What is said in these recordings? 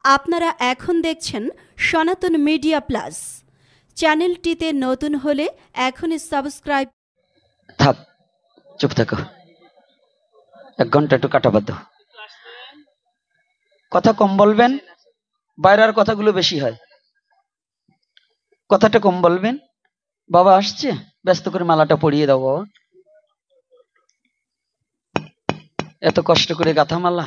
আপনারা এখন দেখছেন সনাতন মিডিয়া প্লাস। চ্যানেলটিতে নতুন হলে এখনই সাবস্ক্রাইব। থাক, চুপ থাকো, 1 ঘন্টা একটু কাটাবাদ। কথা কম বলবেন, বাইরের কথাগুলো বেশি হয়, কথাটা কম বলবেন। বাবা আসছে, ব্যস্ত করে মালাটা পরিয়ে দাও বাবা, এত কষ্ট করে গাথা মালা।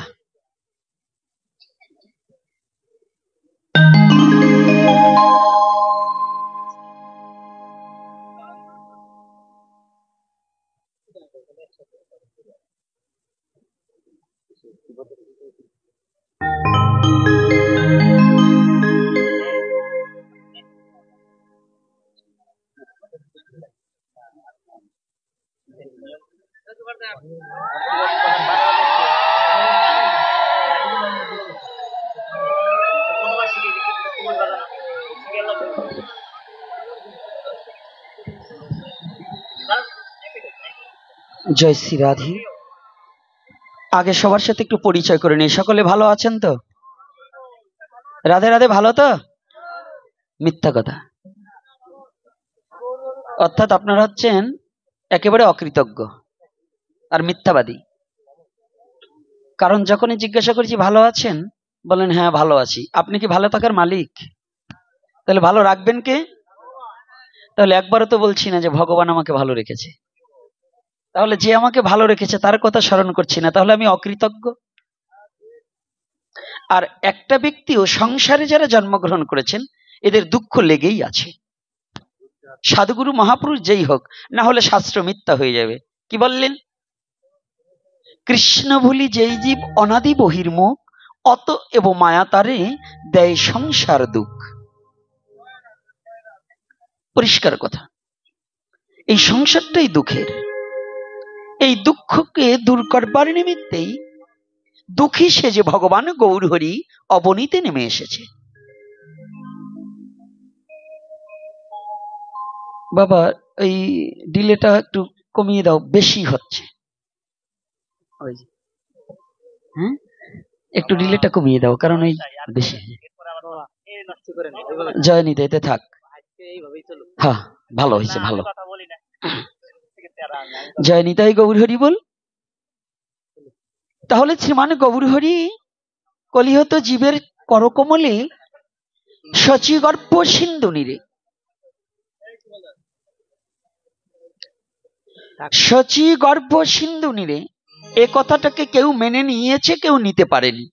জয় শ্রী রাধে। আগে সবার সাথে একটু পরিচয় করে নিই। সকলে ভালো আছেন তো? রাধে রাধে, ভালো তো? মিথ্যা কথা, অর্থাৎ আপনারা হচ্ছেন একেবারে অকৃতজ্ঞ আর মিথ্যাবাদী। কারণ যখনই জিজ্ঞাসা করেছি ভালো আছেন, বলেন হ্যাঁ ভালো আছি। আপনি কি ভালো থাকার মালিক? তাহলে ভালো রাখবেন কে? তাহলে একবারও তো বলছি না যে ভগবান আমাকে ভালো রেখেছে। তাহলে যে আমাকে ভালো রেখেছে তার কথা স্মরণ করছি না, তাহলে আমি অকৃতজ্ঞ। আর একটা ব্যক্তিও সংসারে যারা জন্মগ্রহণ করেছেন এদের দুঃখ লেগেই আছে। সাধুগুরু মহাপুরুষ যেই হোক, না হলে শাস্ত্র মিথ্যা হয়ে যাবে। কি বললেন? কৃষ্ণ ভুলি যেই জীব অনাদি বহির্মুখ, অত এব মায়া তারে দেয় সংসার দুঃখ। পরিষ্কার কথা, এই সংসারটাই দুঃখের। এই দুঃখকে দূর করবার নিমিত্তেই দুঃখী সেজে ভগবান গৌরহরি অবনীতে নেমে এসেছে। বাবা এই ডিলেটা একটু কমিয়ে দাও, বেশি হচ্ছে। হ্যাঁ, একটু ডিলেটা কমিয়ে দাও, কারণ এই বেশি। জয় নিতে থাক। হ্যাঁ ভালো হয়েছে, ভালো। জয় নিতাই গৌরহরি বল। তাহলে শ্রীমান গৌরহরি কলিহত জীবের করকমলে শচীগর্ভ সিন্ধু নীরে, শচীগর্ভ সিন্ধু নীরে, এ কথাটাকে কেউ মেনে নিয়েছে, কেউ নিতে পারেনি।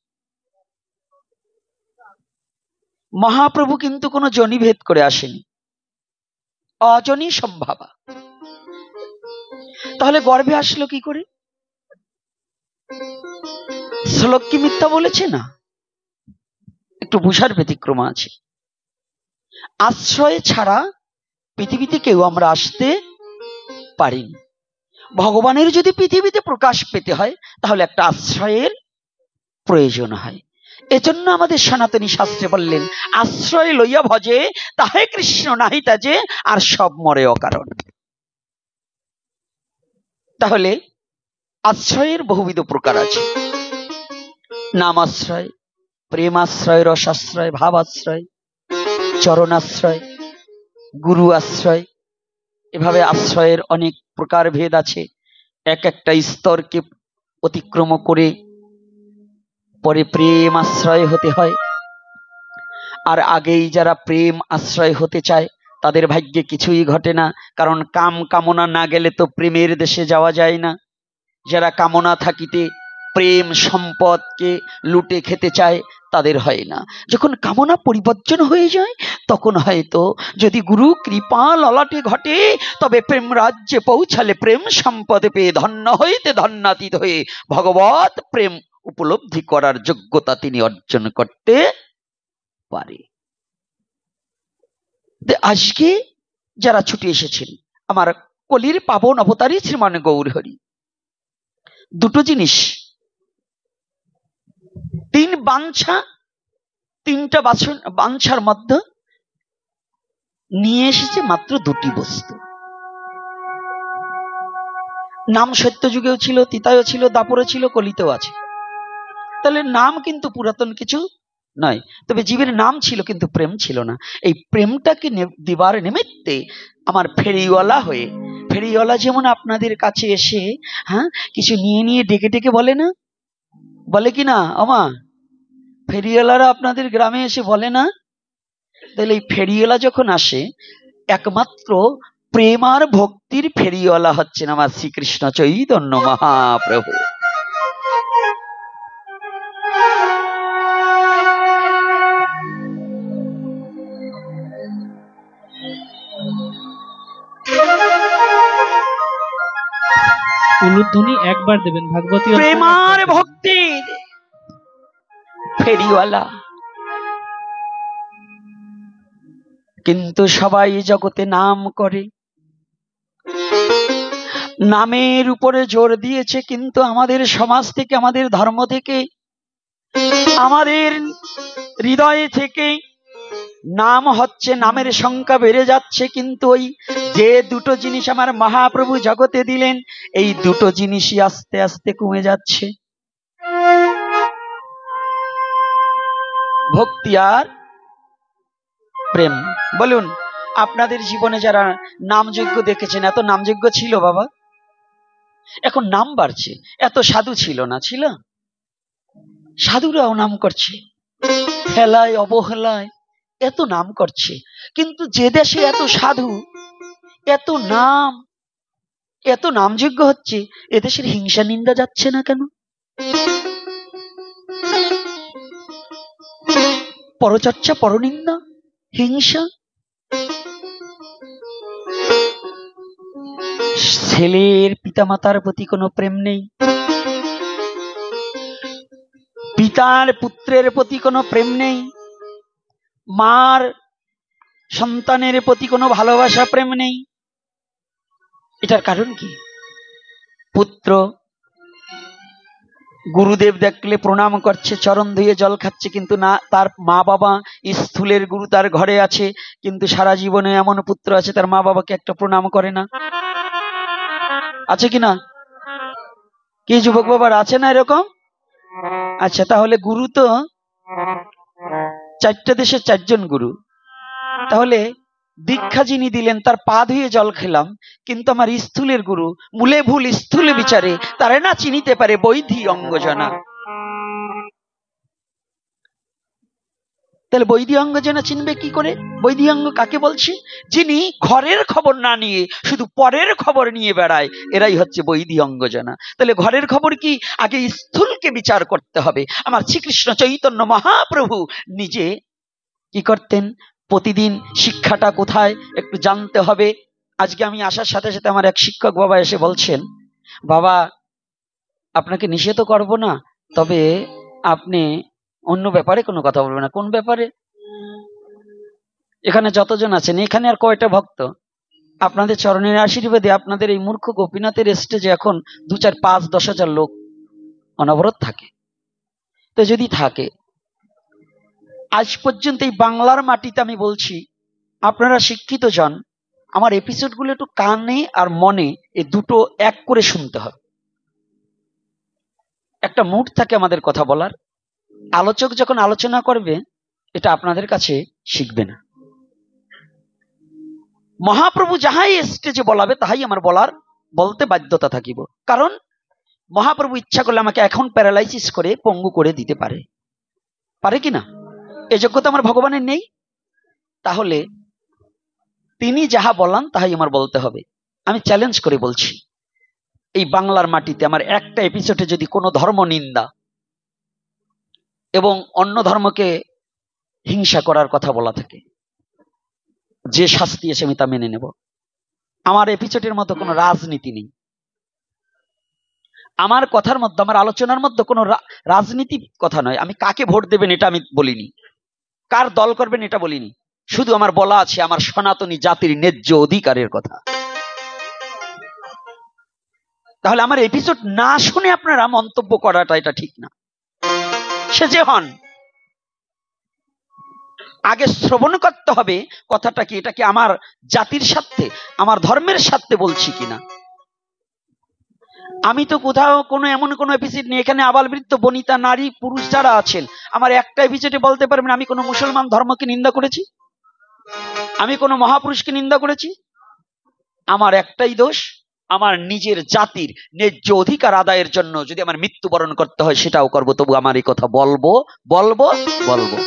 মহাপ্রভু কিন্তু কোনো জনিভেদ করে আসেনি, অজনী সম্ভাবা। তাহলে গর্ভে আসলো কি করে? শ্লোক কি মিথ্যা বলেছে? না, একটু বুঝার ব্যতিক্রম আছে। আশ্রয় ছাড়া পৃথিবীতে কেউ আমরা আসতে পারিনি। ভগবানের যদি পৃথিবীতে প্রকাশ পেতে হয় তাহলে একটা আশ্রয়ের প্রয়োজন হয়। এজন্য আমাদের সনাতনী শাস্ত্রে বললেন, আশ্রয় লইয়া ভজে তাহে কৃষ্ণ নাহি তাজে, আর সব মরে অকারণ। তাহলে আশ্রয়ের বহুবিধ প্রকার আছে। নামাশ্রয়, প্রেমাশ্রয়, রসাশ্রয়, ভাবাশ্রয়, চরণাশ্রয়, গুরু আশ্রয়। এভাবে আশ্রয়ের অনেক প্রকার ভেদ আছে। এক একটা স্তরকে অতিক্রম করে পরে প্রেম আশ্রয় হতে হয়। আর আগেই যারা প্রেম আশ্রয় হতে চায় তাদের ভাগ্যে কিছুই ঘটে না, কারণ কাম কামনা না গেলে তো প্রেমের দেশে যাওয়া যায় না। যারা কামনা থাকিতে প্রেম সম্পদকে লুটে খেতে চায় তাদের হয় না। যখন কামনা পরিবর্জন হয়ে যায় তখন হয়তো যদি গুরু কৃপা ললাটে ঘটে, তবে প্রেম রাজ্যে পৌঁছালে প্রেম সম্পদে পেয়ে ধন্য হইতে ধন্যাতীত হয়ে ভগবত প্রেম উপলব্ধি করার যোগ্যতা তিনি অর্জন করতে পারে। আজকে যারা ছুটে এসেছেন আমার কলির পাবন অবতারী শ্রীমান গৌরহরি, দুটো জিনিস, 3 বাঞ্ছা, 3টা বাঞ্ছার মধ্যে নিয়ে এসেছে মাত্র 2টি বস্তু। নাম সত্য যুগেও ছিল, তিতায়ও ছিল, দাপরে ছিল, কলিতেও আছে। তাহলে নাম কিন্তু পুরাতন কিছু নয়। তবে জীবের নাম ছিল কিন্তু প্রেম ছিল না। এই প্রেমটাকে দিবার নিমিত্তে আমার ফেরিওয়ালা হয়ে, ফেরিওয়ালা যেমন আপনাদের কাছে এসে হ্যাঁ কিছু নিয়ে নিয়ে ডেকে ডেকে বলে না, বলে কি না আমা? ফেরিওয়ালারা আপনাদের গ্রামে এসে বলে না? তাহলে এই ফেরিওয়ালা যখন আসে, একমাত্র প্রেম আর ভক্তির ফেরিওয়ালা হচ্ছেন আমার শ্রীকৃষ্ণ চৈতন্য মহাপ্রভু। উলুধ্বনি একবার দেবেন ভাগবতী। প্রেম আর ভক্তির ফেরিওয়ালা। কিন্তু সবাই জগতে নাম করে, নামের উপরে জোর দিয়েছে, কিন্তু আমাদের সমাজ থেকে, আমাদের ধর্ম থেকে, আমাদের হৃদয় থেকে নাম হচ্ছে, নামের সংখ্যা বেড়ে যাচ্ছে, কিন্তু ওই যে দুটো জিনিস আমার মহাপ্রভু জগতে দিলেন, এই দুটো জিনিসই আস্তে আস্তে কমে যাচ্ছে, ভক্তি আর প্রেম। বলুন, আপনাদের জীবনে যারা নামযজ্ঞ দেখেছেন, এত নামযজ্ঞ ছিল বাবা? এখন নাম বাড়ছে, এত সাধু ছিল না? ছিল। সাধুরাও নাম করছে, হেলায় অবহেলায় এত নাম করছে, কিন্তু যে দেশে এত সাধু, এত নাম, এত নামযজ্ঞ হচ্ছে, এদেশের হিংসা নিন্দা যাচ্ছে না কেন? পরচর্চা, পরনিন্দা, হিংসা। ছেলের পিতামাতার প্রতি কোনো প্রেম নেই, পিতার পুত্রের প্রতি কোনো প্রেম নেই, মার সন্তানের প্রতি কোনো ভালোবাসা প্রেম নেই। এটার কারণ কি? পুত্র গুরুদেব দেখলে প্রণাম করছে, চরণ ধুয়ে জল খাচ্ছে, কিন্তু না, তার মা বাবা স্থূলের গুরু তার ঘরে আছে, কিন্তু সারা জীবনে এমন পুত্র আছে তার মা বাবাকে একটা প্রণাম করে না। আছে কিনা? কি যুবক বাবার আছে না এরকম? আচ্ছা, তাহলে গুরু তো চারটা দেশে চারজন গুরু, তাহলে দীক্ষা যিনি দিলেন তার পা ধুয়ে জল খেলাম, কিন্তু আমার স্থূলের গুরু মূলে ভুল স্থূলে বিচারে তারে না চিনিতে পারে বৈধি অঙ্গজনা। তাহলে বৈধি অঙ্গজনা চিনবে কি করে? বৈধি অঙ্গ কাকে বলছি? যিনি ঘরের খবর না নিয়ে শুধু পরের খবর নিয়ে বেড়ায়, এরাই হচ্ছে বৈধি অঙ্গজনা। তাহলে ঘরের খবর কি? আগে স্থূলকে বিচার করতে হবে। আমার শ্রীকৃষ্ণ চৈতন্য মহাপ্রভু নিজে কি করতেন? প্রতিদিন শিক্ষাটা কোথায় একটু জানতে হবে। আজকে আমি আসার সাথে সাথে আমার এক শিক্ষক বাবা এসে বলছেন, বাবা আপনাকে নিষেধ করব না, তবে আপনি অন্য ব্যাপারে কোনো কথা বলবেন না। কোন ব্যাপারে? এখানে যতজন আছেন, এখানে আর কয়টা ভক্ত? আপনাদের চরণের আশীর্বাদে আপনাদের এই মূর্খ গোপীনাথের স্টেজে এখন 2, 4, 5, 10 হাজার লোক অনবরত থাকে। তো যদি থাকে, আজ পর্যন্ত এই বাংলার মাটিতে আমি বলছি, আপনারা শিক্ষিত জন, আমার এপিসোডগুলো একটু কানে আর মনে এই দুটো এক করে শুনতে হবে। একটা মুড থাকে আমাদের কথা বলার, আলোচক যখন আলোচনা করবে এটা আপনাদের কাছে শিখবে না। মহাপ্রভু যাহাই স্টেজে বলাবে তাহাই আমার বলতে বাধ্যতা থাকিব, কারণ মহাপ্রভু ইচ্ছা করলে আমাকে এখন প্যারালাইসিস করে পঙ্গু করে দিতে পারে, পারে কিনা? এই যোগ্যতা আমার ভগবানের নেই। তাহলে তিনি যাহা বলান তাহাই আমার বলতে হবে। আমি চ্যালেঞ্জ করে বলছি, এই বাংলার মাটিতে আমার একটা এপিসোডে যদি কোনো ধর্ম নিন্দা এবং অন্য ধর্মকে হিংসা করার কথা বলা থাকে, যে শাস্তি এসে আমি তা মেনে নেব। আমার এপিসোডের মধ্যে কোনো রাজনীতি নেই, আমার কথার মধ্যে, আমার আলোচনার মধ্যে কোনো রাজনীতি কথা নয়। আমি কাকে ভোট দেবেন এটা আমি বলিনি, কার দল করবেন এটা বলিনি, শুধু আমার বলা আছে আমার সনাতনী জাতির ন্যায্য অধিকারের কথা। তাহলে আমার এপিসোড না শুনে আপনারা মন্তব্য করাটা এটা ঠিক না। সে যে হন, আগে শ্রবণ করতে হবে কথাটা কি, এটা কি আমার জাতির স্বার্থে, আমার ধর্মের স্বার্থে বলছি কিনা। আমি তো কোথাও কোনো এমন কোনো এপিসোড নেই, এখানে আবাল বৃদ্ধ বনিতা নারী পুরুষ যারা আছেন, আমার একটা এপিসোডে বলতে পারবেন আমি কোনো মুসলমান ধর্মকে নিন্দা করেছি, আমি কোনো মহাপুরুষকে নিন্দা করেছি? আমার একটাই দোষ, আমার নিজের জাতির ন্যায্য অধিকার আদায়ের জন্য যদি আমার মৃত্যুবরণ করতে হয় সেটাও করব, তবু আমার এই কথা বলবো বলবো বলবো।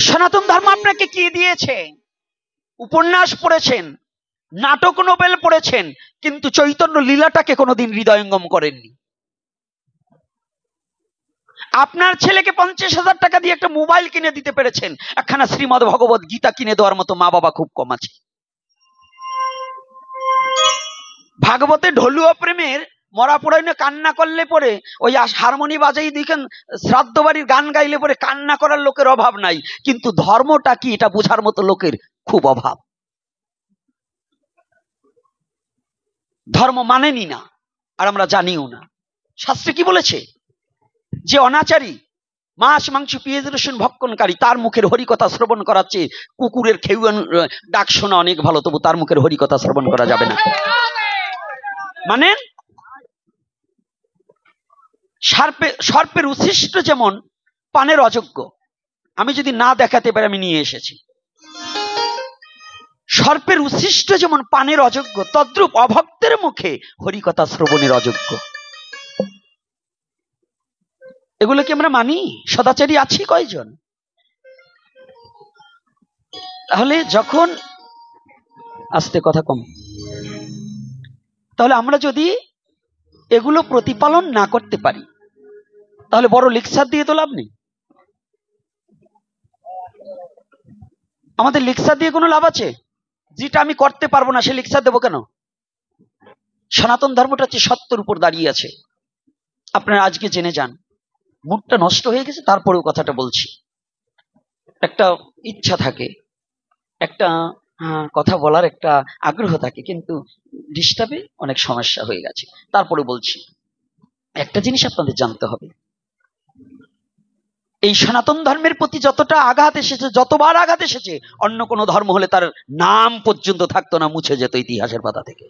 সনাতন ধর্ম আপনাকে কি দিয়েছে? উপন্যাস পড়েছেন, নাটক নোবেল পড়েছেন, কিন্তু চৈতন্য লীলাটাকে কোনোদিন হৃদয়ঙ্গম করেননি। আপনার ছেলেকে 50,000 টাকা দিয়ে একটা মোবাইল কিনে দিতে পেরেছেন, একখানা শ্রীমদ ভগবত গীতা কিনে দেওয়ার মতো মা বাবা খুব কম আছে। ভাগবতে ঢলুয়া প্রেমের মরা পড়াইনে কান্না করলে পরে ওই হারমোনি বাজাই দেখেন, শ্রাদ্ধ বাড়ির গান গাইলে পরে কান্না করার লোকের অভাব নাই, কিন্তু ধর্মটা কি এটা বোঝার মতো লোকের খুব অভাব। ধর্ম মানেনি না, আর আমরা জানিও না। শাস্ত্রে কি বলেছে? যে অনাচারী, মাছ মাংস পেঁয়াজ রসুন ভক্ষণকারী, তার মুখের হরিকথা শ্রবণ করার চেয়ে কুকুরের খেউয়ান ডাক শোনা অনেক ভালো, তবু তার মুখের হরিকথা শ্রবণ করা যাবে না। মানে সর্পের উচ্ছিষ্ট যেমন পানের অযোগ্য, আমি যদি না দেখাতে পারি আমি নিয়ে এসেছি। সর্পের উচ্ছিষ্ট যেমন পানের অযোগ্য, তদ্রূপ অভক্তের মুখে হরিকথা শ্রবণের অযোগ্য। এগুলো কি আমরা মানি? সদাচারী আছি কয়জন? তাহলে যখন আস্তে কথা কম, তাহলে আমরা যদি এগুলো প্রতিপালন না করতে পারি তাহলে বড় লেকচার দিয়ে তো লাভ নেই। আমাদের লেকচার দিয়ে কোনো লাভ আছে? যেটা আমি করতে পারবো না সে লেকচার দেবো কেন? সনাতন ধর্মটা হচ্ছে সত্যের উপর দাঁড়িয়ে আছে। আপনারা আজকে জেনে যান, মুডটা নষ্ট হয়ে গেছে তারপরেও কথাটা বলছি। একটা ইচ্ছা থাকে, একটা কথা বলার একটা আগ্রহ থাকে, কিন্তু ডিস্টার্বে অনেক সমস্যা হয়ে গেছে, তারপরে বলছি। একটা জিনিস আপনাদের জানতে হবে, এই সনাতন ধর্মের প্রতি যতটা আঘাত এসেছে, যতবার আঘাত এসেছে, অন্য কোনো ধর্ম হলে তার নাম পর্যন্ত থাকতো না, মুছে যেত ইতিহাসের পাতা থেকে।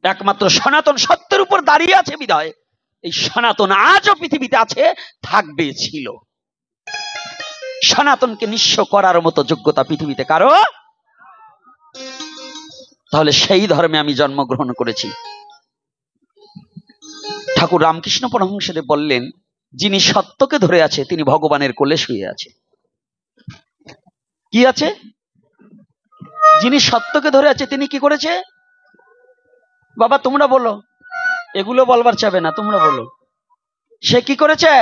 একমাত্র সনাতন সত্যের উপর দাঁড়িয়ে আছে বিধায় এই সনাতন আজও পৃথিবীতে আছে, থাকবে, ছিল। সনাতনকে নিঃস্ব করার মতো যোগ্যতা পৃথিবীতে কারো। তাহলে সেই ধর্মে আমি জন্মগ্রহণ করেছি। ঠাকুর রামকৃষ্ণ পরমহংসদেব বললেন, যিনি সত্যকে ধরে আছে তিনি ভগবানের কোলে শুয়ে আছে। কি আছে? যিনি সত্যকে ধরে আছে তিনি কি করেছে? বাবা তোমরা বলো, এগুলো বলবার চাবে না, তোমরা বলো। সে কি করেছে?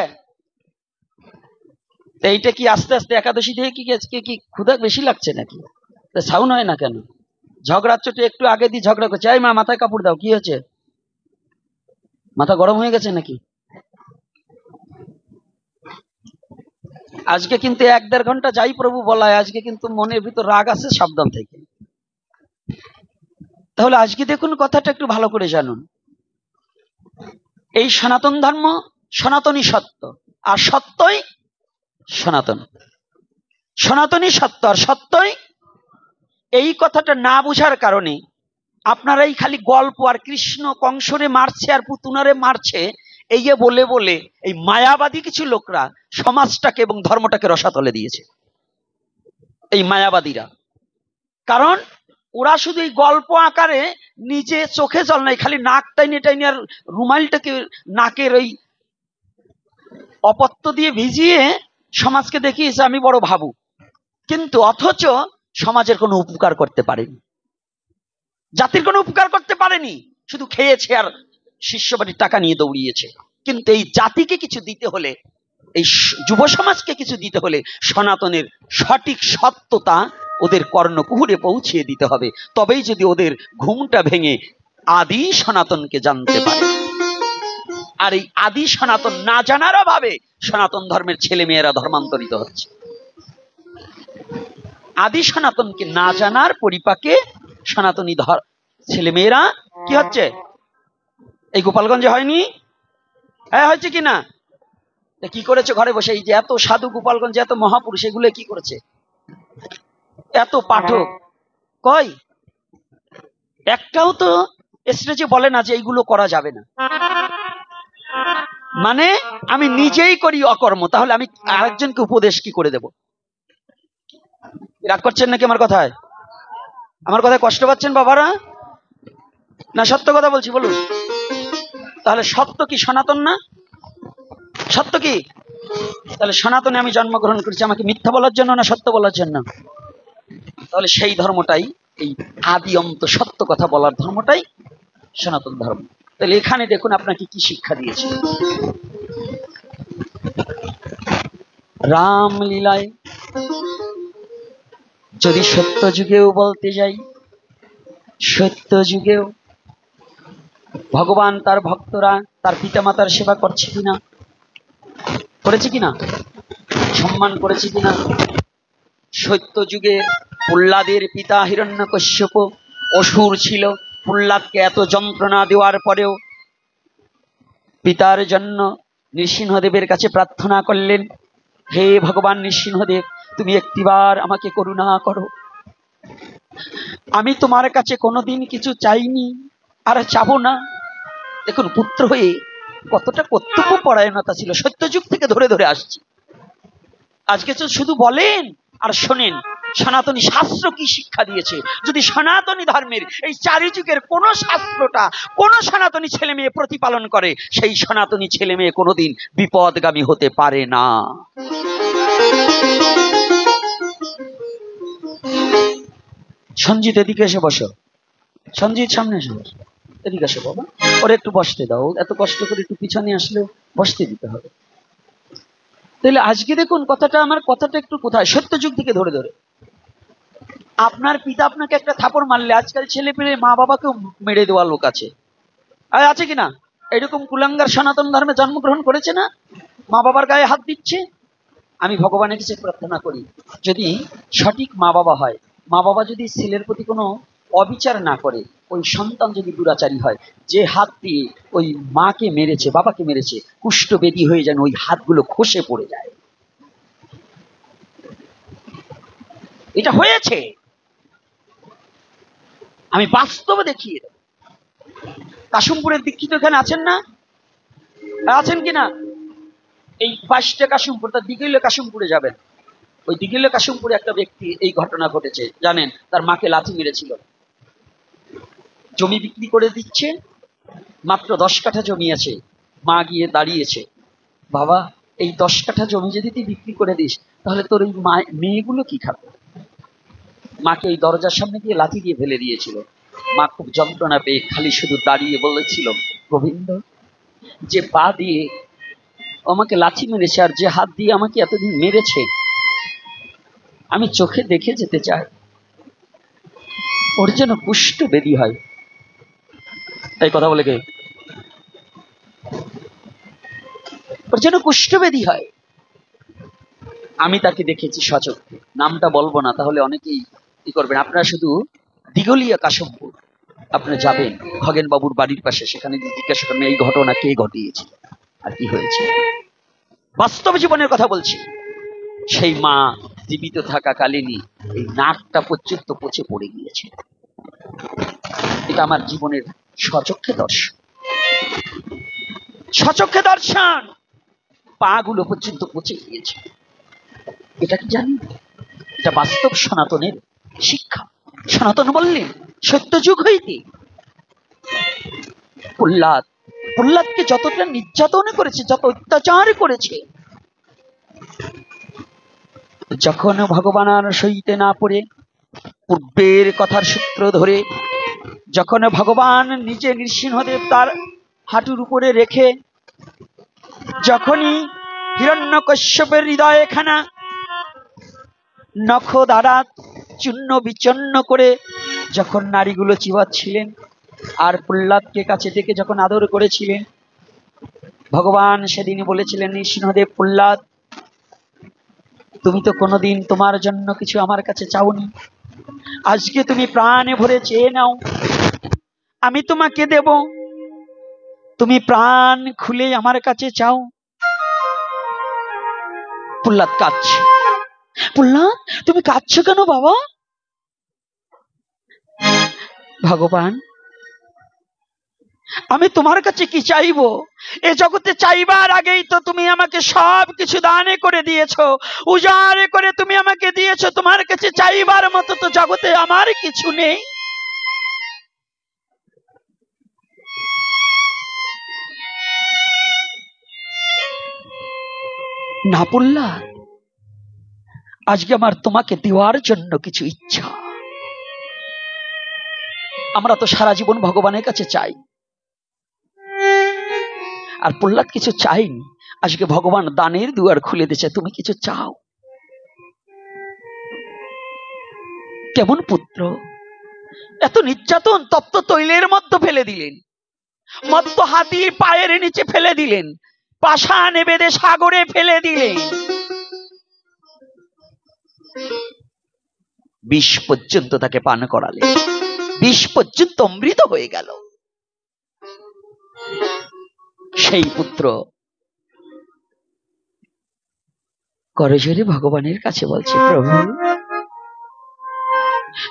এইটা কি আস্তে আস্তে একাদশী থেকে কি ক্ষুধা বেশি লাগছে নাকি? সাউন্ড হয় না কেন? ঝগড়ার চোটে একটু আগে দিয়ে ঝগড়া করছে, এই মা মাথায় কাপড় দাও, কি হয়েছে? মাথা গরম হয়ে গেছে নাকি? আজকে কিন্তু 1-1.5 ঘন্টা যাই প্রভু বলায়, আজকে কিন্তু মনের ভিতর রাগ আছে, সাবধান থেকে। তাহলে আজকে দেখুন কথাটা একটু ভালো করে জানুন। এই সনাতন ধর্ম সনাতনই সত্য, আর সত্যই সনাতন। সনাতনই সত্য আর সত্যই, এই কথাটা না বুঝার কারণে আপনারাই খালি গল্প, আর কৃষ্ণ কংসরে মারছে আর পুতুনারে মারছে এই বলে বলে এই মায়াবাদী কিছু লোকরা সমাজটাকে এবং ধর্মটাকে রসাতলে দিয়েছে। এই মায়াবাদীরা, কারণ ওরা শুধু এই গল্প আকারে নিজে চোখে জল নাই, খালি নাক টাইনে টাইনে আর রুমালটাকে নাকের ওই অপত্য দিয়ে ভিজিয়ে সমাজকে দেখিয়েছে আমি বড় ভাবু, কিন্তু অথচ সমাজের কোনো উপকার করতে পারেনি, জাতির কোনো উপকার করতে পারেনি, শুধু খেয়েছে আর শিষ্যবাড়ির টাকা নিয়ে দৌড়িয়েছে। কিন্তু এই জাতিকে কিছু দিতে হলে, এই যুব সমাজকে কিছু দিতে হলে সনাতনের সঠিক সত্যতা ওদের কর্ণকুহুরে পৌঁছিয়ে দিতে হবে, তবেই যদি ওদের ঘুমটা ভেঙে আদি সনাতনকে জানতে পারে। আর এই আদি সনাতন না জানার অভাবে সনাতন ধর্মের ছেলে মেয়েরা ধর্মান্তরিত হচ্ছে। আদি সনাতনকে না জানার পরিপাকে সনাতনী ছেলে মেয়েরা কি হচ্ছে? এই গোপালগঞ্জে হয়নি? হ্যাঁ হয়েছে কিনা? কি করেছে ঘরে বসে? এই যে এত সাধু গোপালগঞ্জ, এত মহাপুরুষ, এগুলো কি করেছে? এত পাঠক কয় একটাও তো স্টেজে বলে না যে এইগুলো করা যাবে না। মানে আমি নিজেই করি অকর্ম, তাহলে আমি আরেকজনকে উপদেশ কি করে দেব? রাগ করছেন নাকি আমার কথায়? আমার কথায় কষ্ট পাচ্ছেন বাবারা? না সত্য কথা বলছি, বলুন। তাহলে সত্য কি সনাতন না? সত্য কি? তাহলে সনাতনে আমি জন্মগ্রহণ করেছি, আমাকে মিথ্যা বলার জন্য না সত্য বলার জন্য? তাহলে সেই ধর্মটাই, এই আদি অন্ত সত্য কথা বলার ধর্মটাই সনাতন ধর্ম। তাহলে এখানে দেখুন আপনাকে কি শিক্ষা দিয়েছে। রামলীলায় যদি সত্য যুগেও বলতে যাই, সত্য যুগেও ভগবান তার ভক্তরা তার পিতামাতার সেবা করছে কিনা, করেছে কিনা, সম্মান করেছে কিনা? সত্য যুগে প্রহ্লাদের পিতা হিরণ্যকশ্যপ অসুর ছিল। প্রহ্লাদকে এত যন্ত্রণা দেওয়ার পরেও পিতার জন্য নৃসিংহদেবের কাছে প্রার্থনা করলেন, হে ভগবান নৃসিংহদেব, তুমি একটিবার আমাকে করুণা করো। আমি তোমার কাছে কোনোদিন কিছু চাইনি, আর চাবো না। দেখুন পুত্র হয়ে কতটা কর্তব্য পরায়ণতা ছিল, সত্যযুগ থেকে ধরে ধরে আসছে। আজকে তো শুধু বলেন আর শোনেন সনাতনী শাস্ত্র কি শিক্ষা দিয়েছে। যদি সনাতনী ধর্মের এই চারিযুগের কোন শাস্ত্রটা কোন সনাতনী ছেলে মেয়ে প্রতিপালন করে, সেই সনাতনী ছেলে মেয়ে কোনোদিন বিপদগামী হতে পারে না। সঞ্জিত এদিকে এসে বসো, সঞ্জিত সামনে এসে বসো, এদিকে এসো বাবা, ওর একটু বসতে দাও, এত কষ্ট করে একটু পিছনে আসলেও বসতে দিতে হবে। তাহলে আজকে দেখুন কথাটা, আমার কথাটা একটু কোথায়, সত্যযুগ থেকে ধরে ধরে। আপনার পিতা আপনাকে একটা থাপড় মারলে আজকাল ছেলে পেলে মা বাবাকেও মেরে দেওয়া লোক আছে, আছে কিনা? এরকম কুলাঙ্গার সনাতন ধর্মে জন্মগ্রহণ করেছে না, মা বাবার গায়ে হাত দিচ্ছে। আমি ভগবানের কাছে প্রার্থনা করি, যদি সঠিক মা বাবা হয়, মা বাবা যদি ছেলের প্রতি কোনো অবিচার না করে, ওই সন্তান যদি দুরাচারী হয়, যে হাত দিয়ে ওই মাকে মেরেছে বাবাকে মেরেছে, কুষ্ঠবেদী হয়ে যেন ওই হাতগুলো খসে পড়ে যায়। এটা হয়েছে, আমি বাস্তবে দেখিয়ে দেব। কাশিমপুরের দীক্ষিত এখানে আছেন না, আছেন কিনা? এই 22টা কাশিমপুর, তার দিঘিলে কাশিমপুরে যাবেন। ওই দিঘিলে কাশিমপুরে একটা ব্যক্তি এই ঘটনা ঘটেছে, জানেন? তার মাকে লাথি মেরেছিল। জমি বিক্রি করে দিচ্ছে, মাত্র 10 কাঠা জমি আছে। মা গিয়ে দাঁড়িয়েছে, বাবা এই 10 কাঠা জমি যদি তুই বিক্রি করে দিস, তাহলে তোর এই মেয়েগুলো কি খাবে? মাকে ওই দরজার সামনে গিয়ে লাথি দিয়ে ফেলে দিয়েছিল। মা খুব যন্ত্রণা পেয়ে খালি শুধু দাঁড়িয়ে বলেছিল, গোবিন্দ, যে পা দিয়ে আমাকে লাথি মেরেছে আর যে হাত দিয়ে আমাকে এতদিন মেরেছে, আমি চোখে দেখে যেতে চাই, ওর যেন কুষ্ঠ বেদি হয়। এই কথা বলে কে? ওর যেন কুষ্ঠবেদী হয়। আমি তাকে দেখেছি সচক্ষে, নামটা বলবো না, তাহলে অনেকেই কি করবেন। আপনারা শুধু দিঘলিয়া কাশিমপুর আপনি যাবেন, খগেন বাবুর বাড়ির পাশে, সেখানে জিজ্ঞাসা করবেন এই ঘটনা কে ঘটিয়েছে আর কি হয়েছে। বাস্তব জীবনের কথা বলছি। সেই মা জীবিত থাকাকালীনই এই নাকটা পর্যন্ত পচে পড়ে গিয়েছে। এটা আমার জীবনের সচক্ষে দর্শন, সচক্ষে দর্শন। পা গুলো পর্যন্ত পচে গিয়েছে। এটা কি জানি? এটা বাস্তব সনাতনের শিক্ষা। সনাতন বললেন সত্যযুগ হইতে প্রহ্লাদকে যতটা নির্যাতন করেছে, যত অত্যাচার করেছে, যখন ভগবান আর সইতে না পড়ে পূর্বের কথার সূত্র ধরে যখন ভগবান নিজে নৃসিংহদেব তার হাঁটুর উপরে রেখে যখনই হিরণ্যকশ্যপের হৃদয়খানা নখ দ্বারা চূর্ণ বিচন্ন করে যখন নারীগুলো চিবাচ্ছিলেন আর প্রহ্লাদকে কাছে থেকে যখন আদর করেছিলেন, ভগবান সেদিন বলেছিলেন, নৃসিংহদেব, প্রহ্লাদ, তুমি তো কোনোদিন তোমার জন্য কিছু আমার কাছে চাওনি, আজকে তুমি প্রাণে ভরে চেয়ে নাও, আমি তোমাকে দেব। তুমি প্রাণ খুলে আমার কাছে চাও। প্রহ্লাদ কাঁদছে। প্রহ্লাদ, তুমি কাঁদছো কেন বাবা? ভগবান, আমি তোমার কাছে কি চাইবো? এ জগতে চাইবার আগেই তো তুমি আমাকে সব কিছু দানে করে দিয়েছো, উজাড়ে করে তুমি আমাকে দিয়েছো। তোমার কাছে চাইবার মতো তো জগতে আমার কিছু নেই। না প্রহ্লাদ, আজকে আমার তোমাকে দেওয়ার জন্য কিছু ইচ্ছা। আমরা তো সারা জীবন ভগবানের কাছে চাই, আর প্রহ্লাদ কিছু চাইনি। আজকে ভগবান দানের দুয়ার খুলে দিয়েছে, তুমি কিছু চাও। কেমন পুত্র, এত নির্যাতন তপ্ত তৈলের মধ্যে ফেলে দিলেন, মত্ত হাতির পায়ের নিচে ফেলে দিলেন, পাষাণে বেঁধে সাগরে ফেলে দিলেন, বিষ পর্যন্ত তাকে পান করালেন, বিষ পর্যন্ত অমৃত হয়ে গেল। সেই পুত্র করজোড়ে ভগবানের কাছে বলছে, প্রভু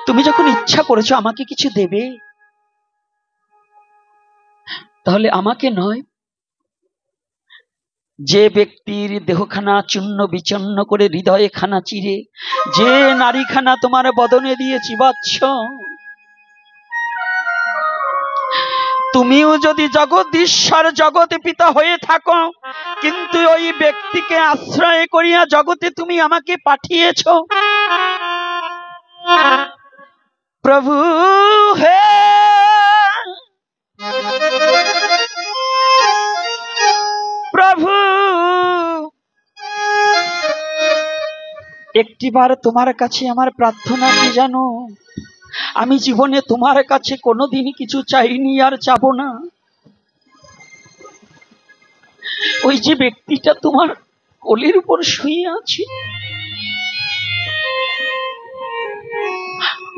তুমি যখন ইচ্ছা করেছো আমাকে কিছু দেবে, তাহলে আমাকে নয়, যে ব্যক্তির দেহখানা চূর্ণ বিচন্ন করে হৃদয়ে খানা চিরে যে নারীখানা তোমার বদনে দিয়েছি বৎস, তুমিও যদি জগদীশ্বর জগতে পিতা হয়ে থাকো, কিন্তু ওই ব্যক্তিকে আশ্রয় করিয়া জগতে তুমি আমাকে পাঠিয়েছ। প্রভু হে, প্রভু একটিবার তোমার কাছে আমার প্রার্থনা কি জানো? আমি জীবনে তোমার কাছে কোনোদিন কিছু চাইনি, আর চাবো না। ওই যে ব্যক্তিটা তোমার কোলের উপর শুয়ে আছে,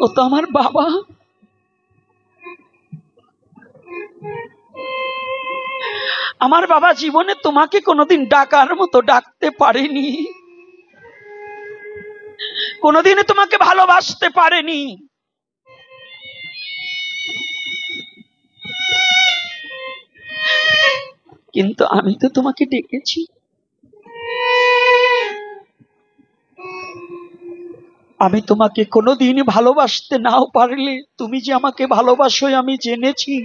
ও তো আমার বাবা। আমার বাবা জীবনে তোমাকে কোনোদিন ডাকার মতো ডাকতে পারেনি, কোনোদিন তোমাকে ভালোবাসতে পারেনি। কিন্তু আমি তো তোমাকে ডেকেছি, আমি তোমাকে কোনোদিন ভালোবাসতে নাও পারলে তুমি যে আমাকে ভালোবাসো আমি জেনেছি।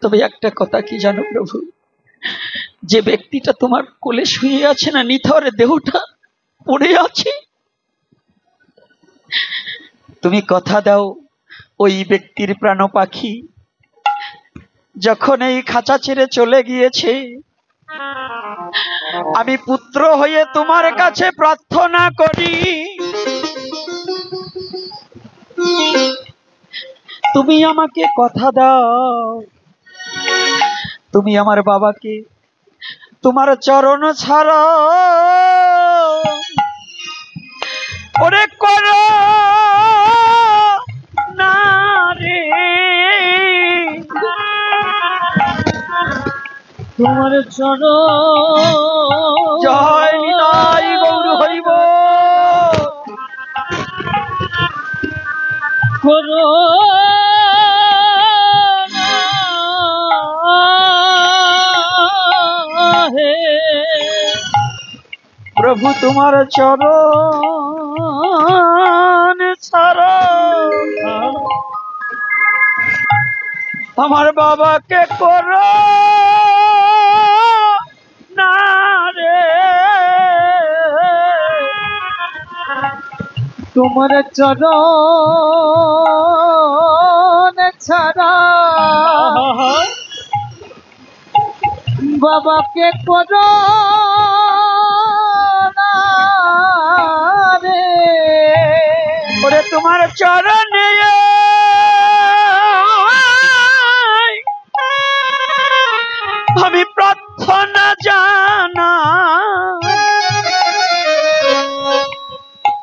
তবে একটা কথা কি জানো প্রভু, যে ব্যক্তিটা তোমার কোলে শুয়ে আছে না, নিথর দেহটা পড়ে আছে, তুমি কথা দাও ওই ব্যক্তির প্রাণ পাখি যখন এই খাঁচা ছেড়ে চলে গিয়েছে, আমি পুত্র হয়ে তোমার কাছে প্রার্থনা করি, তুমি আমাকে কথা দাও, তুমি আমার বাবাকে তোমার চরণ ছাড়া ওরে করো না রে, তোমার চরণ জয় নিতাই গৌর হইব করো হে প্রভু, তোমার চরণ ছাড়া আমার বাবাকে করো না রে, তোমার চরণ ছাড়া বাবাকে করো না রে, ওরে তোমার চরণে আমি প্রার্থনা জানা,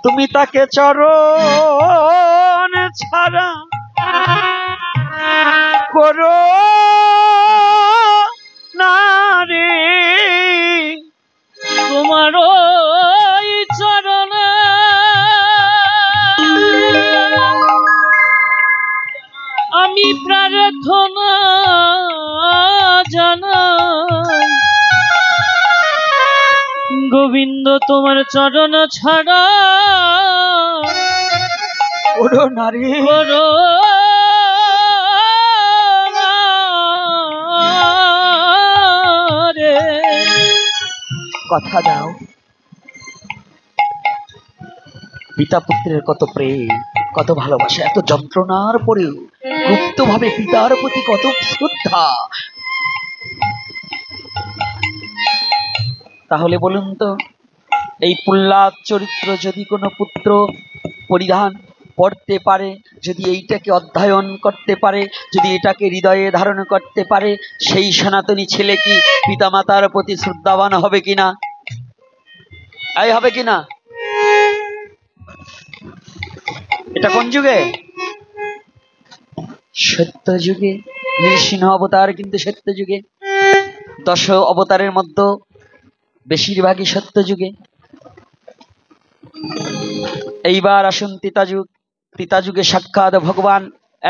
তুমি তাকে চরণ ছাড়া করো না রে, কি প্রার্থনা জানাই গোবিন্দ তোমার চরণ ছাড়া ওরো নারী ওরো রে কথা দাও পিতা পুত্রের কত প্রেম কত ভালোবাসা এত যন্ত্রণার পরেও গুপ্তভাবে পিতার প্রতি কত শ্রদ্ধা তাহলে বলুন তো এই প্রহ্লাদ চরিত্র যদি কোনো পুত্র পরিধান করতে পারে যদি এইটাকে অধ্যয়ন করতে পারে যদি এটাকে হৃদয়ে ধারণ করতে পারে সেই সনাতনী ছেলে কি পিতামাতার প্রতি শ্রদ্ধাবান হবে কিনা এই হবে কিনা এটা কোন যুগে সত্য যুগে নৃসিংহ অবতার কিন্তু সত্য যুগে 10 অবতারের মধ্যে বেশিরভাগই সত্য যুগে এইবার আসুন ত্রেতা যুগে সাক্ষাৎ ভগবান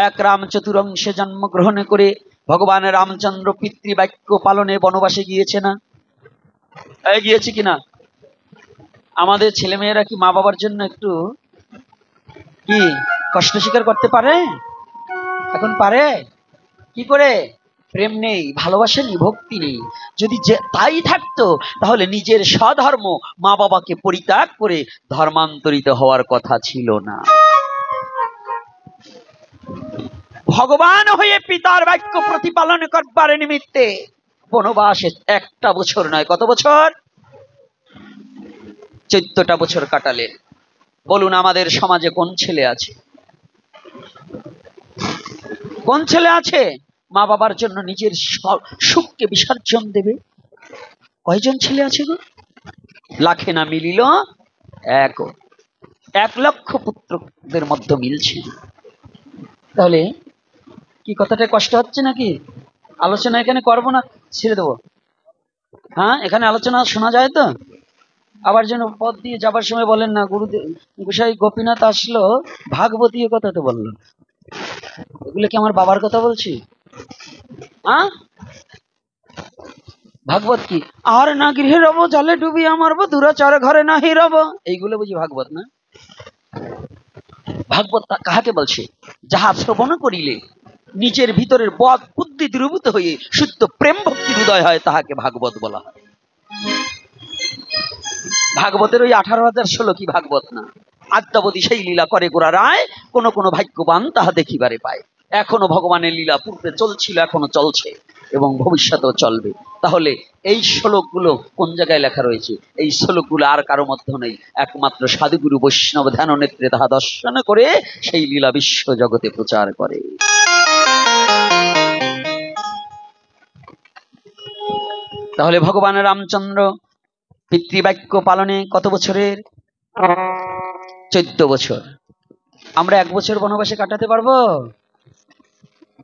এক রাম চতুরংশে জন্মগ্রহণ করে ভগবান রামচন্দ্র পিতৃবাক্য পালনে বনবাসে গিয়েছে না গিয়েছে কিনা আমাদের ছেলেমেয়েরা কি মা বাবার জন্য একটু কি কষ্ট স্বীকার করতে পারে এখন পারে কি করে প্রেম নেই ভালোবাসা নেই ভক্তি নেই যদি তাই থাকতো তাহলে নিজের স্বধর্ম মা বাবাকে পরিত্যাগ করে ধর্মান্তরিত হওয়ার কথা ছিল না ভগবান হয়ে পিতার বাক্য প্রতিপালন করবার নিমিত্তে বনবাসে 1টা বছর নয় কত বছর 14টা বছর কাটালেন বলুন আমাদের সমাজে কোন ছেলে আছে কোন ছেলে আছে মা বাবার জন্য নিজের সুখকে বিসর্জন দেবে কয়জন ছেলে আছে গো লাখে না মিলিল 1 লক্ষ পুত্রদের মধ্যে মিলছে তাহলে কি কথাটা কষ্ট হচ্ছে নাকি আলোচনা এখানে করবো না ছেড়ে দেবো হ্যাঁ এখানে আলোচনা শোনা যায় তো আবার যেন পথ দিয়ে যাবার সময় বলেন না গুরুদেব গোসাই গোপীনাথ আসলো ভাগবতী কথা তো বললো এগুলো কি আমার বাবার কথা বলছি হ্যাঁ ভাগবত কি আর না গৃহে রব জলে ডুবি আমার দুরাচার ঘরে নাহি রব এইগুলো বুঝি ভাগবত না ভাগবত কাহাকে বলছে যাহা শ্রবণ করিলে নিজের ভিতরের বদ বুদ্ধি দ্রবীভূত হয়ে শুদ্ধ প্রেম ভক্তির উদয় হয় তাহাকে ভাগবত বলা হয় ভাগবতের ওই 18,016 কি ভাগবত না আদ্যাবধি সেই লীলা করে গোরা রায় কোন কোন ভাগ্যবান তাহা দেখিবারে পায় এখনো ভগবানের লীলা পূর্বে চলছিল এখনো চলছে এবং ভবিষ্যতেও চলবে তাহলে এই শ্লোকগুলো কোন জায়গায় লেখা রয়েছে এই শ্লোকগুলো আর কারো মধ্যে নেই একমাত্র সাধুগুরু বৈষ্ণব ধ্যান নেত্রে তাহা দর্শন করে সেই লীলা বিশ্ব জগতে প্রচার করে তাহলে ভগবান রামচন্দ্র পিতৃবাক্য পালনে কত বছরের 14 বছর আমরা 1 বছর বনবাসে কাটাতে পারবো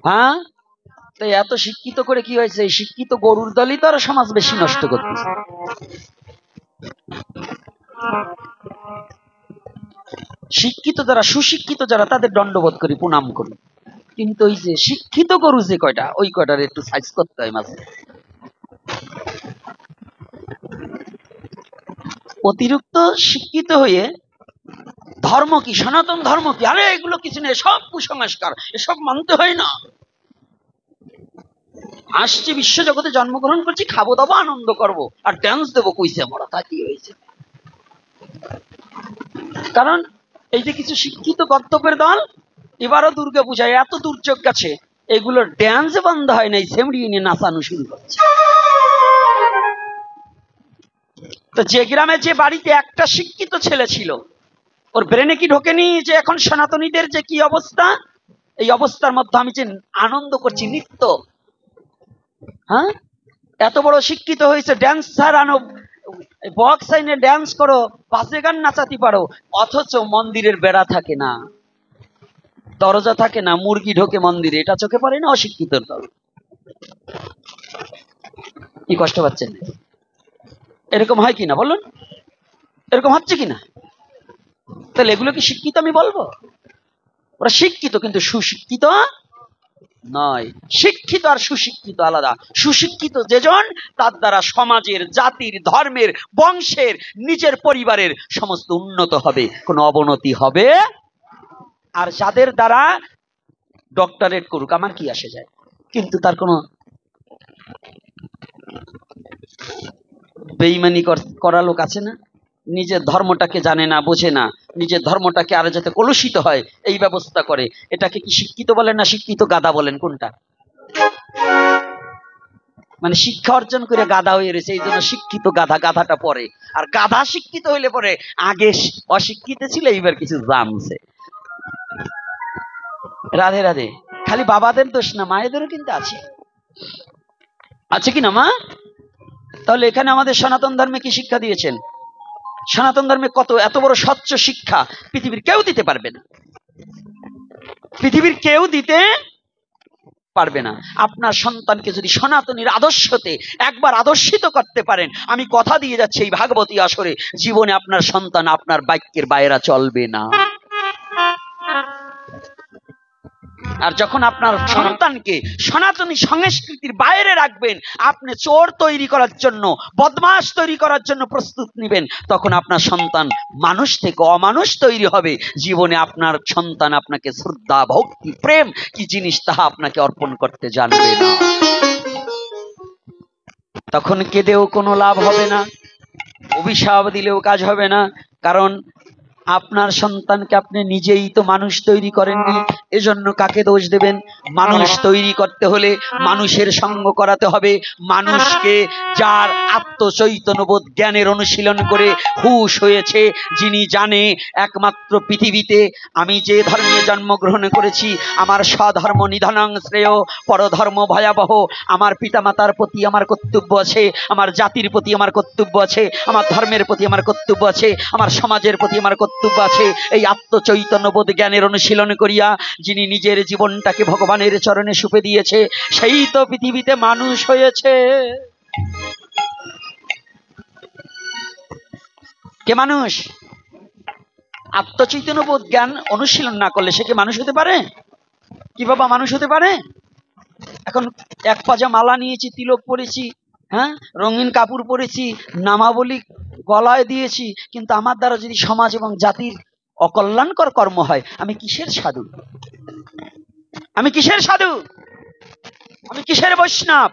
হ্যাঁ তাই এত শিক্ষিত করে কি হয়েছে এই শিক্ষিত গরুর দলই তো আর সমাজ বেশি নষ্ট করতেছে শিক্ষিত যারা সুশিক্ষিত যারা তাদের দণ্ডবোধ করি প্রণাম করি কিন্তু ওই যে শিক্ষিত গরু যে কয়টা ওই কয়টার একটু সাইজ করতে হয় মাঝে অতিরিক্ত শিক্ষিত হয়ে ধর্ম কি সনাতন ধর্ম কি আরে এগুলো কিছু নেই সব কুসংস্কার এসব মানতে হয় না আসছে বিশ্ব জগতে জন্মগ্রহণ করছি খাবো দাবো আনন্দ করব আর ড্যান্স দেবো কইছে আমরা তা কি হয়েছে কারণ এই যে কিছু শিক্ষিত কর্তব্যের দল এবারও দুর্গা পূজায় এত দুর্যোগ গেছে এগুলো ড্যান্স বন্ধ হয় নাই সেমড়ি নিয়ে নাচানো শুরু করছে তো যে গ্রামে যে বাড়িতে একটা শিক্ষিত ছেলে ছিল ওর ব্রেনে কি ঢোকেনি যে এখন সনাতনীদের যে কি অবস্থা এই অবস্থার মধ্যে আমি যে আনন্দ করছি নৃত্য হ্যাঁ এত বড় শিক্ষিত হয়েছে ড্যান্স স্যার আনো বক্স আইনে ড্যান্স করো বাজে গান নাচাতে পারো অথচ মন্দিরের বেড়া থাকে না দরজা থাকে না মুরগি ঢোকে মন্দিরে এটা চোখে পড়ে না অশিক্ষিতর দল কি কষ্ট পাচ্ছেন এরকম হয় কিনা বলুন এরকম হচ্ছে কিনা তাহলে এগুলো কি শিক্ষিত আমি বলবো ওরা শিক্ষিত কিন্তু সুশিক্ষিত নয়। শিক্ষিত আর সুশিক্ষিত আলাদা। সুশিক্ষিত যেজন, তার দ্বারা সমাজের, জাতির, ধর্মের, বংশের, নিজের পরিবারের সমস্ত উন্নত হবে, কোনো অবনতি হবে। আর যাদের দ্বারা ডক্টরেট করুক, আমার কি আসে যায়, কিন্তু তার কোনো বেঈমানি করা লোক আছে না, নিজের ধর্মটাকে জানে না, বোঝে না, নিজের ধর্মটাকে আরো যাতে কলুষিত হয় এই ব্যবস্থা করে, এটাকে কি শিক্ষিত বলেন না শিক্ষিত গাধা বলেন, কোনটা? মানে শিক্ষা অর্জন করে গাধা হয়ে রয়েছে, এই জন্য শিক্ষিত গাধা, গাধাটা পরে। আর গাধা শিক্ষিত হইলে পরে আগে অশিক্ষিত ছিল, এইবার কিছু জানছে। রাধে রাধে। খালি বাবাদের দোষ না, মায়েদেরও কিন্তু আছে, আছে কি না মা? তাহলে এখানে আমাদের সনাতন ধর্মে কি শিক্ষা দিয়েছেন? সনাতন ধর্মে কত এত বড় স্বচ্ছ শিক্ষা পৃথিবীর কেউ দিতে পারবে না, পৃথিবীর কেউ দিতে পারবে না। আপনার সন্তানকে যদি সনাতনীর আদর্শতে একবার আদর্শিত করতে পারেন, আমি কথা দিয়ে যাচ্ছি এই ভাগবতী আসরে, জীবনে আপনার সন্তান আপনার বাক্যের বাইরে চলবে না। আর যখন আপনার সন্তানকে সনাতনী সংস্কৃতির বাইরে রাখবেন, আপনি চোর তৈরি করার জন্য, বদমাশ তৈরি করার জন্য প্রস্তুত নেবেন, তখন আপনার সন্তান মানুষ থেকে অমানুষ তৈরি হবে। জীবনে আপনার সন্তান আপনাকে শ্রদ্ধা, ভক্তি, প্রেম কি জিনিস তাহা আপনাকে অর্পণ করতে জানবে না। তখন কেঁদেও কোনো লাভ হবে না, অভিশাপ দিলেও কাজ হবে না, কারণ আপনার সন্তানকে আপনি নিজেই তো মানুষ তৈরি করেননি, এজন্য কাকে দোষ দেবেন? মানুষ তৈরি করতে হলে মানুষের সঙ্গ করাতে হবে, মানুষকে যার আত্মচৈতন্যবোধ জ্ঞানের অনুশীলন করে হুঁশ হয়েছে, যিনি জানে একমাত্র পৃথিবীতে আমি যে ধর্মে জন্মগ্রহণ করেছি, আমার স্বধর্ম নিধনং শ্রেয়, পরধর্ম ভয়াবহ, আমার পিতামাতার প্রতি আমার কর্তব্য আছে, আমার জাতির প্রতি আমার কর্তব্য আছে, আমার ধর্মের প্রতি আমার কর্তব্য আছে, আমার সমাজের প্রতি আমার কর্তব্য আছে। এই আত্মচৈতন্যবোধ জ্ঞানের অনুশীলন করিয়া যিনি নিজের জীবনটাকে ভগবানের চরণে সুপে দিয়েছে, সেই তো পৃথিবীতে মানুষ হয়েছে। কে মানুষ? আত্মচৈতন্যবোধ জ্ঞান অনুশীলন না করলে সে কি মানুষ হতে পারে? কি বাবা মানুষ হতে পারে? এখন এক পাজা মালা নিয়েছি, তিলক পরেছি, হ্যাঁ, রঙিন কাপড় পরেছি, নামাবলী গলায় দিয়েছি, কিন্তু আমার দ্বারা যদি সমাজ এবং জাতির অকল্যাণকর কর্ম হয়, আমি কিসের সাধু? আমি কিসের সাধু? আমি কিসের বৈষ্ণব?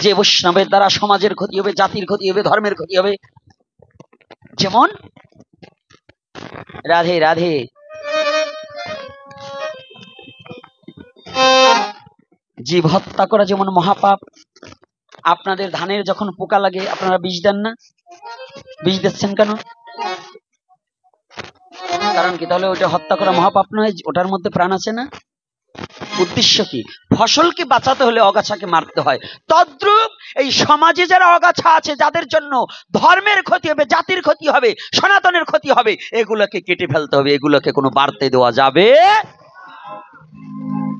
যে বৈষ্ণবের দ্বারা সমাজের ক্ষতি হবে, জাতির ক্ষতি হবে, ধর্মের ক্ষতি হবে। যেমন রাধে রাধে, জীব হত্যা করা যেমন মহাপাপ। আপনাদের ধানের যখন পোকা লাগে আপনারা বিষ দেন না? বিষ দিচ্ছেন কেন? কারণ কি? তাহলে ওটা হত্যা করা মহাপাপ নয়? ওটার মধ্যে প্রাণ আছে না? উদ্দেশ্য কি? ফসলকে বাঁচাতে হলে অগাছাকে মারতে হয়। তদ্রূপ এই সমাজে যারা অগাছা আছে, যাদের জন্য ধর্মের ক্ষতি হবে, জাতির ক্ষতি হবে, সনাতনের ক্ষতি হবে, এগুলোকে কেটে ফেলতে হবে, এগুলোকে কোনো বাড়তে দেওয়া যাবে।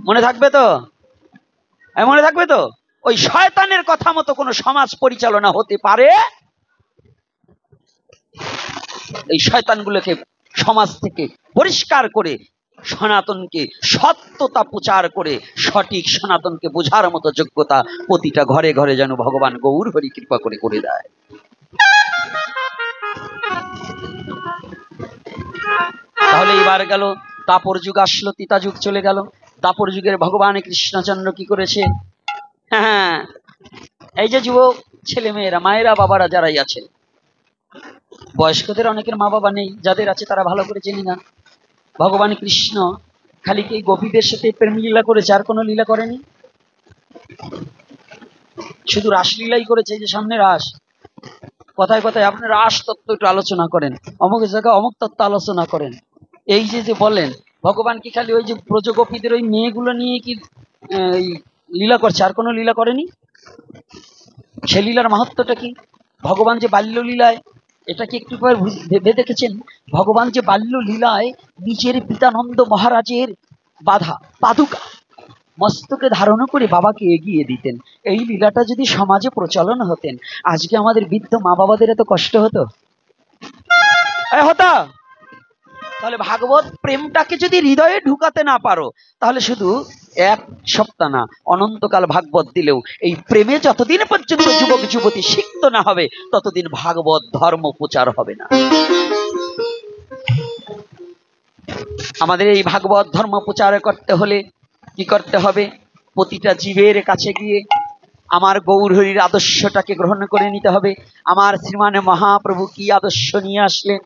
মনে থাকবে তো? মনে থাকবে তো? ওই শয়তানের কথা মতো কোনো সমাজ পরিচালনা হতে পারে? এই শয়তানগুলোকে সমাজ থেকে পরিষ্কার করে সনাতনকে সত্যতা প্রচার করে সঠিক সনাতনকে বোঝার মতো যোগ্যতা প্রতিটা ঘরে ঘরে যেন ভগবান গৌর হরি কৃপা করে করে দেয়। তাহলে এবার গেল দাপর যুগ, আসলো, তিতা যুগ চলে গেল। দাপর যুগের ভগবান কৃষ্ণচন্দ্র কি করেছে? হ্যাঁ, এই যে যুবক ছেলে মেয়েরা, মায়েরা, বাবারা যারাই আছেন, বয়স্কদের অনেকের মা বাবা নেই, যাদের আছে তারা ভালো করে জেনে না, ভগবান কৃষ্ণ খালি কি গোপীদের সাথে প্রেম লীলা করেছে, আর কোনো লীলা করেনি? শুধু রাসলীলাই করেছে। যে সামনে রাস, কথায় কথায় আপনি রাস তত্ত্ব একটু আলোচনা করেন, অমুক জায়গায় অমুক তত্ত্ব আলোচনা করেন, এই যে বলেন, ভগবান কি খালি ওই যে ব্রজগোপীদের ওই মেয়েগুলো নিয়ে কি লীলা করছে, আর কোনো লীলা করেনি? সে লীলার মাহাত্ম্যটা কি? ভগবান যে বাল্য লীলায়, এটা কি একটু ভেবে দেখেছেন? ভগবান যে বাল্য লীলায় নিজের পিতানন্দ মহারাজের বাধা পাদুকা মস্তকে ধারণ করে বাবাকে এগিয়ে দিতেন। এই লীলাটা যদি সমাজে প্রচলন হতেন, আজকে আমাদের বৃদ্ধ মা বাবাদের এত কষ্ট হতো? হতো? তাহলে ভাগবত প্রেমটাকে যদি হৃদয়ে ঢুকাতে না পারো, তাহলে শুধু এক সপ্তাহ না, অনন্তকাল ভাগবত দিলেও এই প্রেমে যতদিন পর্যন্ত যুবক যুবতী সিক্ত না হবে, ততদিন ভাগবত ধর্ম প্রচার হবে না। আমাদের এই ভাগবত ধর্ম প্রচার করতে হলে কি করতে হবে? প্রতিটা জীবের কাছে গিয়ে আমার গৌর হরির আদর্শটাকে গ্রহণ করে নিতে হবে। আমার শ্রীমান মহাপ্রভু কি আদর্শ নিয়ে আসলেন?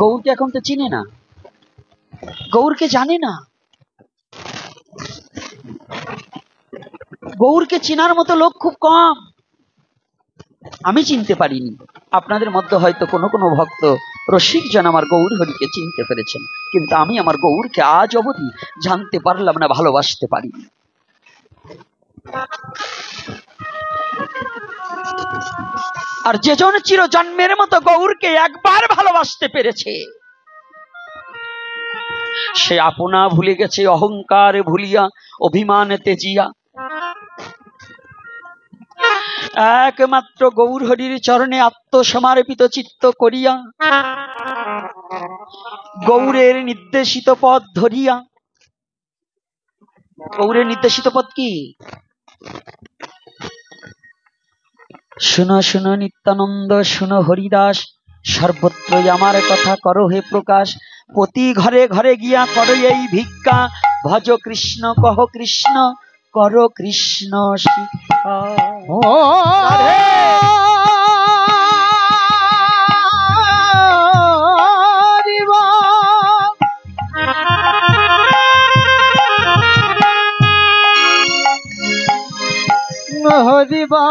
গৌরকে এখন তো চিনে না, গৌরকে জানে না, গৌরকে চিনার মতো লোক খুব কম। আমি চিনতে পারিনি, আপনাদের মধ্যে হয়তো কোনো কোনো ভক্ত রসিকজন আমার গৌর হরিকে চিনতে পেরেছেন, কিন্তু আমি আমার গৌরকে আজ অবধি জানতে পারলাম না, ভালোবাসতে পারিনি। আর যেজন চিরজন্মের মতো গৌরকে একবার ভালোবাসতে পেরেছে, সে আপনা ভুলে গেছে অহংকার ভুলিয়া, অভিমান তেজিয়া। একমাত্র গৌর হরির চরণে আত্মসমর্পিত চিত্ত করিয়া, গৌরের নির্দেশিত পথ ধরিয়া। গৌরের নির্দেশিত পথ কি? শুনো শুনো নিত্যানন্দ, শুনো হরিদাস, সর্বত্রই আমার কথা করো হে প্রকাশ। প্রতি ঘরে ঘরে গিয়া করো এই ভিক্ষা, ভজ কৃষ্ণ কহ কৃষ্ণ, করো কৃষ্ণ শিক্ষা। হরিবল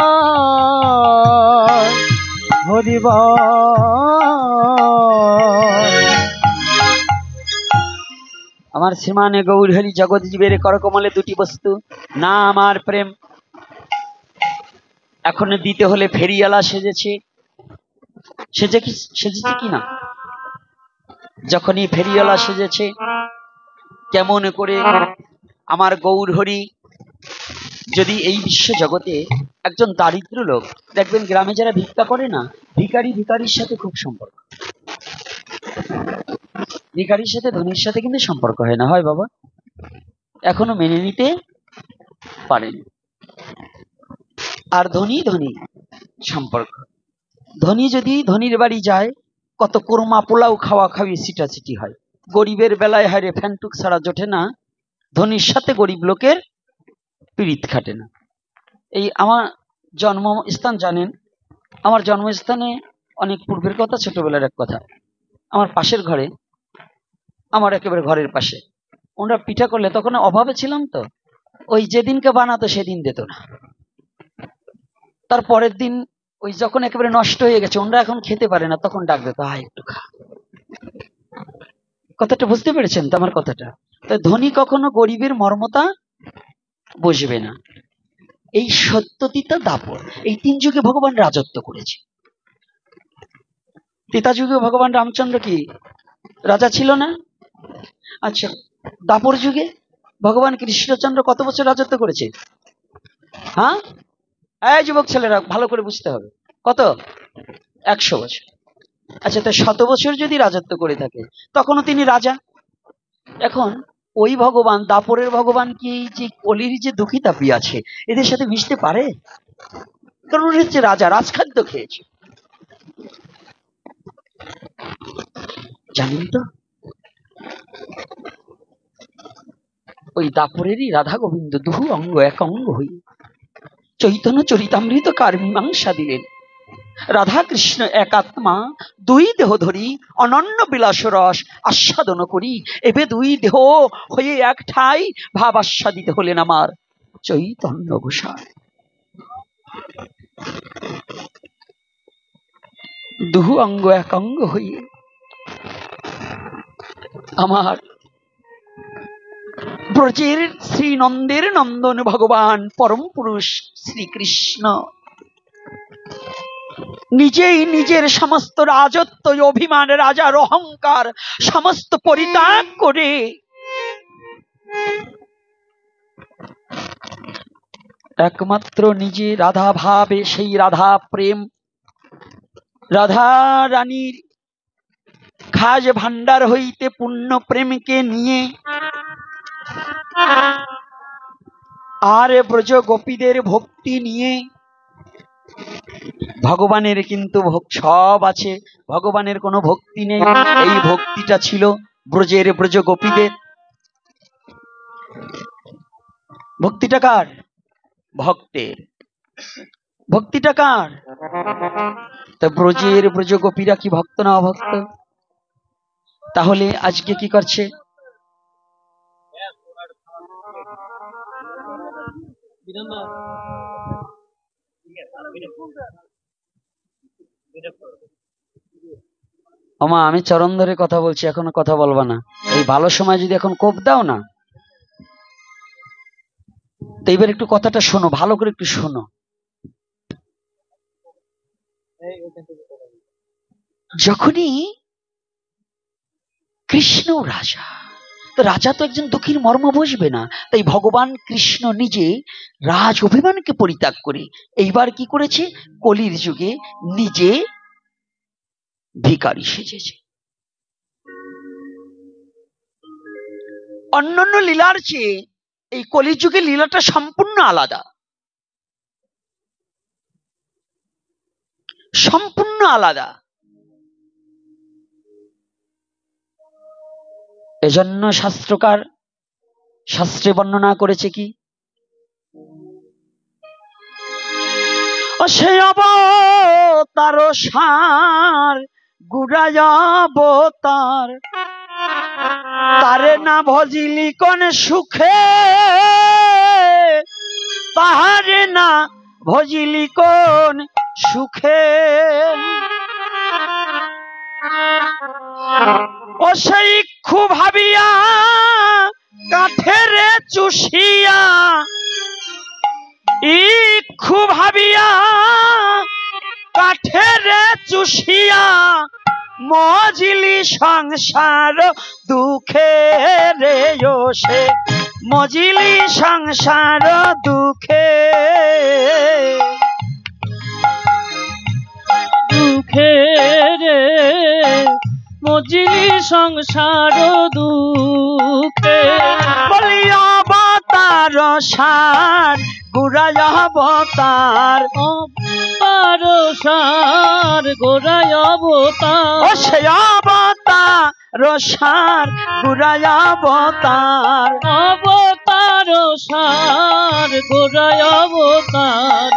হরিবল। আমার শ্রীমান গৌর হরি জগৎ জীবের করকমলে দুটি বস্তু, না আমার প্রেম। এখন দিতে হলে ফেরিয়ালা সেজেছে, সেজেছে কি না? যখনই ফেরিয়ালা সেজেছে, কেমন করে আমার গৌর হরি যদি এই বিশ্ব জগতে একজন দারিদ্র লোক, দেখবেন গ্রামে যারা ভিক্ষা করে না, ভিখারির সাথে খুব সম্পর্ক, ভিখারির সাথে ধনীর সাথে কিন্তু সম্পর্ক হয় না, হয় বাবা? এখনো মেনে নিতে পারেনি। আর ধনী সম্পর্ক, ধনী যদি ধনীর বাড়ি যায়, কত কোরমা পোলাও খাওয়া খাওয়ি ছিটাছিটি হয়। গরিবের বেলায় হায় রে ফ্যানটুক ছাড়া জোটে না, ধনীর সাথে গরিব লোকের পীড়িত খাটে না। এই আমার জন্মস্থান জানেন, আমার জন্মস্থানে অনেক পূর্বের কথা, ছোটবেলার এক কথা। আমার পাশের ঘরে, আমার একেবারে ঘরের পাশে, ওরা পিঠা করলে, তখন অভাবে ছিলাম তো, ওই যেদিনকে বানাতো সেদিন দিত না, তার পরের দিন ওই যখন একেবারে নষ্ট হয়ে গেছে, ওরা এখন খেতে পারে না, তখন ডাক দিত, আয় একটু খা। কথাটা বুঝতে পেরেছেন তো আমার কথাটা? তো ধনী কখনো গরিবের মর্মতা বুঝবে না। এই সত্যতিতা দাপর, এই তিন যুগে ভগবান রাজত্ব করেছে। ত্রেতা যুগে ভগবান রামচন্দ্র কি রাজা ছিল না? আচ্ছা, দাপর যুগে ভগবান কৃষ্ণচন্দ্র কত বছর রাজত্ব করেছে? হ্যাঁ, এই যুবক ছেলেরা ভালো করে বুঝতে হবে, কত? 100 বছর। আচ্ছা, তো 100 বছর যদি রাজত্ব করে থাকে, তখনও তিনি রাজা। এখন ওই ভগবান, দাপরের ভগবান কি যে কলির যে দুঃখী তাপি আছে, এদের সাথে মিশতে পারে? কারণ হচ্ছে রাজা, রাজখাদ্য খেয়েছে, জানেন তো? ওই দাপরেরই রাধা গোবিন্দ দুহু অঙ্গ এক অঙ্গ হই চৈতন্য চরিতামৃত কার মীমাংসা দিলেন। রাধা কৃষ্ণ এক আত্মা, দুই দেহ ধরি অনন্য বিলাস রস আস্বাদন করি, এবে দুই দেহ হয়ে এক ঠাই ভাব আস্বাদিত হলেন আমার চৈতন্য গোসাই। দুহু অঙ্গ এক অঙ্গ হইয়ে আমার ব্রজের শ্রীনন্দের নন্দন ভগবান পরম পুরুষ শ্রীকৃষ্ণ নিজেই নিজের সমস্ত রাজত্ব, অভিমান, রাজার অহংকার সমস্ত পরিত্যাগ করে একমাত্র নিজে রাধা ভাবে, সেই রাধা প্রেম রাধা রানীর খাজ ভান্ডার হইতে পূর্ণ প্রেমকে নিয়ে আর ব্রজ গোপীদের ভক্তি নিয়ে, ভগবানের কিন্তু সব আছে, ভগবানের কোনো ভক্তি নেই। এই ভক্তিটা ছিল ব্রজের ব্রজ গোপীদের। ভক্তিটা কার? ভক্তের। ভক্তিটা কার? তা ব্রজের ব্রজ গোপীরা কি ভক্ত না অভক্ত? তাহলে আজকে কি করছে? ওমা, আমি চরণ ধরে কথা বলছি, এখনো কথা বলবা না। এই ভালো সময় যদি এখন কোপ দাও না, তো এবার একটু কথাটা শোনো, ভালো করে একটু শোনো। যখনই কৃষ্ণ রাজা, তো রাজা তো একজন দুঃখীর মর্ম বুঝবে না, তাই ভগবান কৃষ্ণ নিজে রাজ অভিমানকে পরিত্যাগ করে এইবার কি করেছে? কলির যুগে নিজে ভিখারি সেজেছে। অন্যান্য লীলার চেয়ে এই কলিযুগে লীলাটা সম্পূর্ণ আলাদা, সম্পূর্ণ আলাদা। এজন্য শাস্ত্রকার শাস্ত্রে বর্ণনা করেছে কি? সে অবতার সার গুড়ায় অবতার, তারে না ভজিলি কোন সুখে, তাহারে না ভজিলি কোন সুখে। ও সেই ইক্ষু ভাবিয়া কাঠেরে চুষিয়া, ইক্ষু ভাবিয়া কাঠেরে চুষিয়া, মজিলি সংসার দুঃখে রে। ও সে মজিলি সংসার দুঃখে, দুঃখে রে মজিলি সংসার দুঃখে। বলি অবতার সার গুড়ায় অবতার, অবতার সার গোড়ায় অবতার। ও সে অবতার সার গুড়ায় অবতার, অবতার সার গোড়ায় অবতার।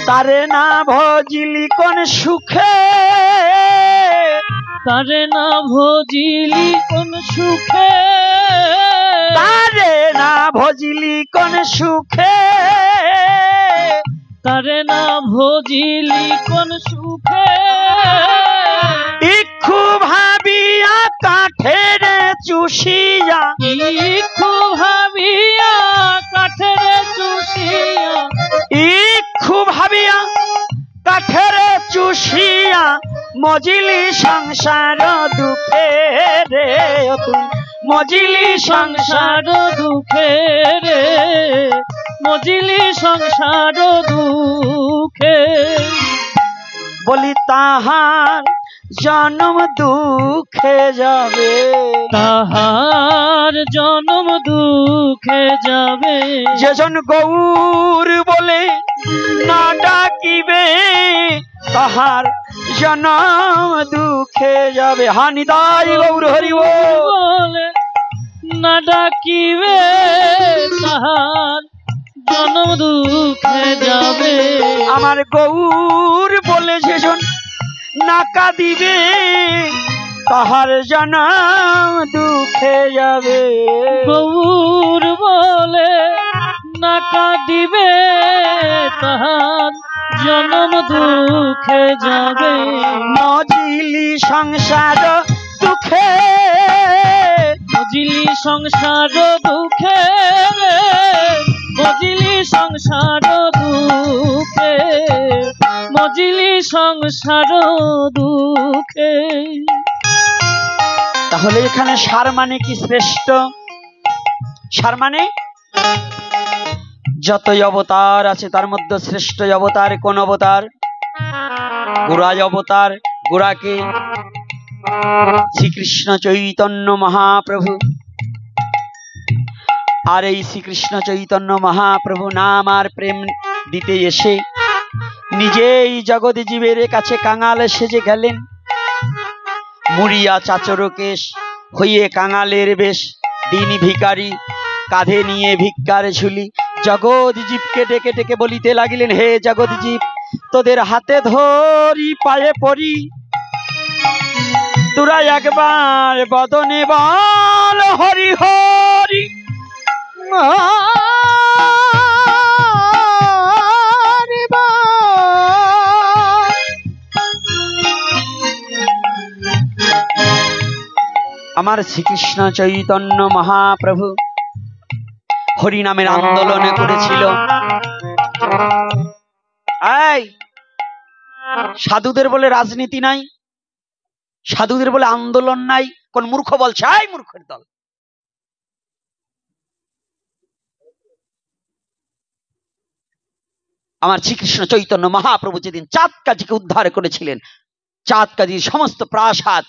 তারে না ভজিলি কোন সুখে, তারে না ভজিলি কোন সুখে, তারে না ভজিলি কোন সুখে, তারে না ভজিলি কোন সুখে। ইক্ষু ভাবিয়া কাঠের চুষিয়া, ইক্ষু ভাবিয়া কাঠের চুষিয়া, ইক্ষু ভাবিয়া কাঠের চুষিয়া, মজিলি সংসার দুঃখে রে। তুই মজিলি সংসার সংসার দুঃখে রে মজিলি সংসার দুঃখে। বলি তাহার জন্ম দুঃখে যাবে, তাহার জন্ম দুঃখে যাবে। যেজন গৌর বলে না ডাকিবে, তাহার জন্ম দুঃখে যাবে। হানিদাই গৌর হরি বলে না ডাকিবে, তাহার জন্ম দুঃখে যাবে। আমার গৌর বলে যেজন নাকা দিবে, তাহার জন্ম দুঃখে যাবে। গৌর বলে নাকা দিবে, তাহার জন্ম দুঃখে যাবে। মজিলি সংসার দুঃখে, মজিলি সংসার দুঃখে রে মজিলি সংসার দুঃখে, মজিলি সংসার দুঃখে। তাহলে এখানে সার মানে কি? শ্রেষ্ঠ। সার মানে যতই অবতার আছে তার মধ্যে শ্রেষ্ঠ অবতার কোন অবতার? গুরাজ অবতার, গোড়াকে শ্রীকৃষ্ণ চৈতন্য মহাপ্রভু। আর এই শ্রীকৃষ্ণ চৈতন্য মহাপ্রভু নাম আর প্রেম দিতে এসে নিজেই জগৎ জীবের কাছে কাঙাল সেজে গেলেন। মুড়িয়া চাচর কেশ হইয়ে কাঙালের বেশ, দিন ভিখারি কাঁধে নিয়ে ভিক্ষার ঝুলি। জগৎ জীবকে ডেকে ডেকে বলিতে লাগিলেন, হে জগৎ জীব, তোদের হাতে ধরি পায়ে পড়ি, তোরা একবার বদনে বল হরি হরি। আমার শ্রীকৃষ্ণ চৈতন্য মহাপ্রভু হরিনামের আন্দোলন করেছিল। এই সাধুদের বলে রাজনীতি নাই, সাধুদের বলে আন্দোলন নাই, কোন মূর্খ বলছে? এই মূর্খের দল। আমার শ্রীকৃষ্ণ চৈতন্য মহাপ্রভু যেদিন চাঁদকাজিকে উদ্ধার করেছিলেন, চাঁদকাজির সমস্ত প্রাসাদ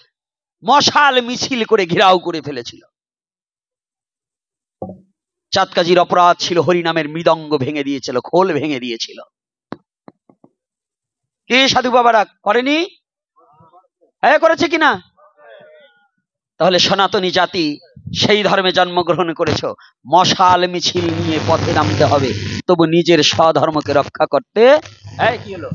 মশাল মিছিল করে ঘেরাও করে ফেলেছিল। চাঁদকাজির অপরাধ ছিল হরিনামের মৃদঙ্গ ভেঙে দিয়েছিল, খোল ভেঙে দিয়েছিল। কে সাধু বাবারা করেনি? হ্যাঁ করেছে কিনা? তাহলে সনাতনী জাতি সেই ধর্মে জন্মগ্রহণ করেছ, মশাল মিছিল নিয়ে পথে নামতে হবে, তবু নিজের স্বধর্মকে রক্ষা করতে। কি হলো?